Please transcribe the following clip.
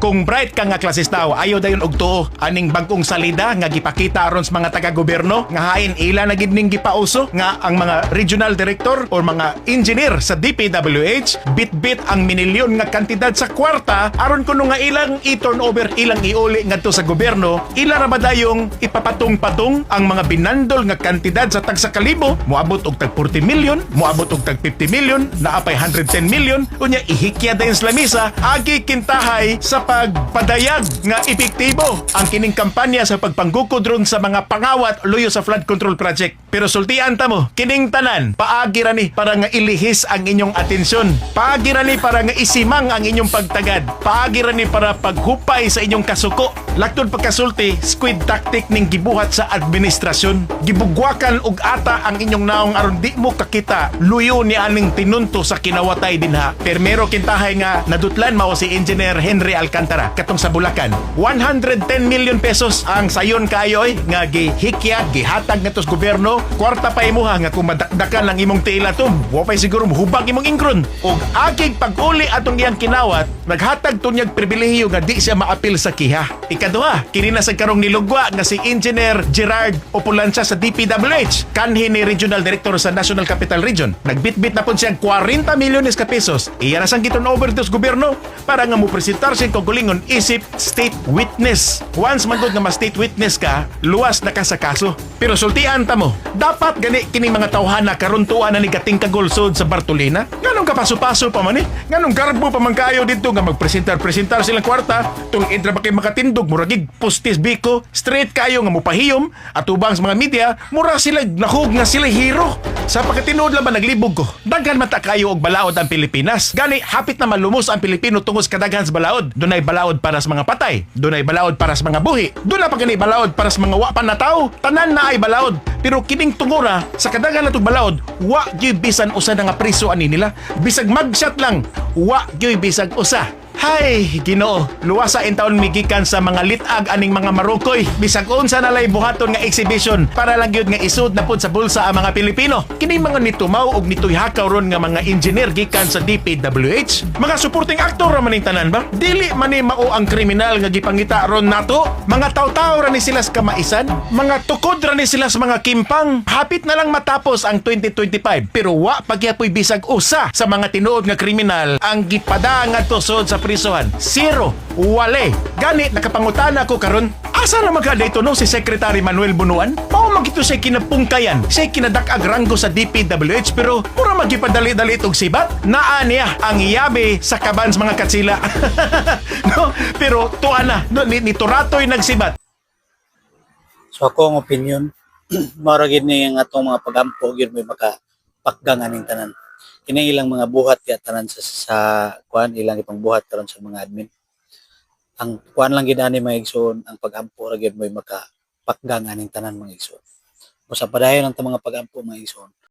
Kung bright ka nga klasistaw, ayaw dayon og tuo aning bagong salida nga gipakita aron sa mga taga-gobyerno nga hain ila na gid ning gipauso nga ang mga regional director or mga engineer sa DPWH bit-bit ang minilyon nga kantidad sa kwarta aron kuno nga ilang i-turnover, ilang iuli ngadto sa gobyerno, ila ra ba dayong ipapatong-patong ang mga binandol nga kantidad sa tag sa kalibo, moabot og tag 40 million, moabot og tag 50 million, naapay 110 million, unya ihikya dayon sa lamisa, agi kintahay sa pagpadayag nga epektibo ang kining kampanya sa pagpanggukod ron sa mga pangawat luyo sa flood control project. Pero sultian ta mo, kining tanan, paagi ra ni para nga ilihis ang inyong atensyon. Paagi ra ni para nga isimang ang inyong pagtagad. Paagi ra ni para paghupay sa inyong kasuko. Laktod pagkasulti, squid tactic ning gibuhat sa administrasyon. Gibugwakan og ata ang inyong naong aron di mo kakita luyo ni aning tinunto sa kinawatay dinha. Permero kintahay nga nadutlan mao si Engineer Henry Alcantara katong sa Bulacan. 110 million pesos ang sayon kayoy nga gihikya, gihatag ngadto sa gobyerno. Kwarta pa imuha nga kung madakdakan lang imong tila to, wa pay siguro mahubag imong ingron. Og agig pag-uli atong iyang kinawat, naghatag tunyag pribilehiyo nga di siya maapil sa kiha. Ikaduha, kini na sa karong nilugwa nga si Engineer Gerard Opulancia sa DPWH, kanhi ni Regional Director sa National Capital Region. Nagbitbit na po siyang 40 milyones ka pesos. Iyan na sang giturnover dos gobyerno para nga mo presentar siyang kagalingon isip state witness. Once man gud nga ma-state witness ka, luwas na ka sa kaso. Pero sultian ta mo, dapat gani kining mga tawhana karon tuwa na ni gating kagulsod sa Bartolina. Nganong kapaso-paso pa man nganong garbo pa man kayo dito nga magpresentar silang kwarta tung intra ba kay makatindog muragig postis biko straight kayo nga mopahiyom at ubang sa mga media mura sila nahug nga sila hero. Sa pagkatinuod lang ba naglibog ko, daghan mata kayo og balaod ang Pilipinas. Gani hapit na malumos ang Pilipino tungod sa kadaghan sa balaod. Dunay balaod para sa mga patay, dunay balaod para sa mga buhi, dunay pa gani balaod para sa mga wa pa na tawo. Tanan na ay balaod. Pero kining tungora sa kadaghan natong balaod, wa gyud bisan usa na nga priso ani nila. Bisag magshot lang, wa gyud bisag usa. Hay, Ginoo, luwasa in taon migikan sa mga litag aning mga marukoy. Bisag unsa na lay buhaton nga exhibition para lang gyud nga isud na pud sa bulsa ang mga Pilipino. Kini mga nitumaw og nituyhakaw ron nga mga engineer gikan sa DPWH, mga supporting actor ra maning tanan ba? Dili man ni mao ang kriminal nga gipangita ron nato. Mga taw-taw ra ni sila sa kamaisan, mga tukod ra ni sila sa mga kimpang. Hapit na lang matapos ang 2025 pero wa pagyapoy bisag usa sa mga tinuod nga kriminal ang gipada nga tusod sa prisuhan. Zero. Wale. Gani, nakapangutana ko karon. Asa na magkada ito no si Secretary Manuel Bunuan? Mao magito siya kinapungkayan. Siya kinadak-ag ranggo sa DPWH pero mura magipadali-dali itong sibat. Naa niya ang yabe sa kaban sa mga katsila. No? Pero tuwa na. No, ni Turatoy nagsibat. So ako ang opinion, maragid ni ang atong mga pagampo gyud may makapakgangan ning tanan. Kini ilang mga buhat ya tanan sa kuan ilang ipang buhat karon sa mga admin. Ang kuan lang gid ani mga igsoon, ang pagampo ra gyud may makapakgangan ning tanan mga igsoon. Sa padayon ang mga pagampo mga igsoon,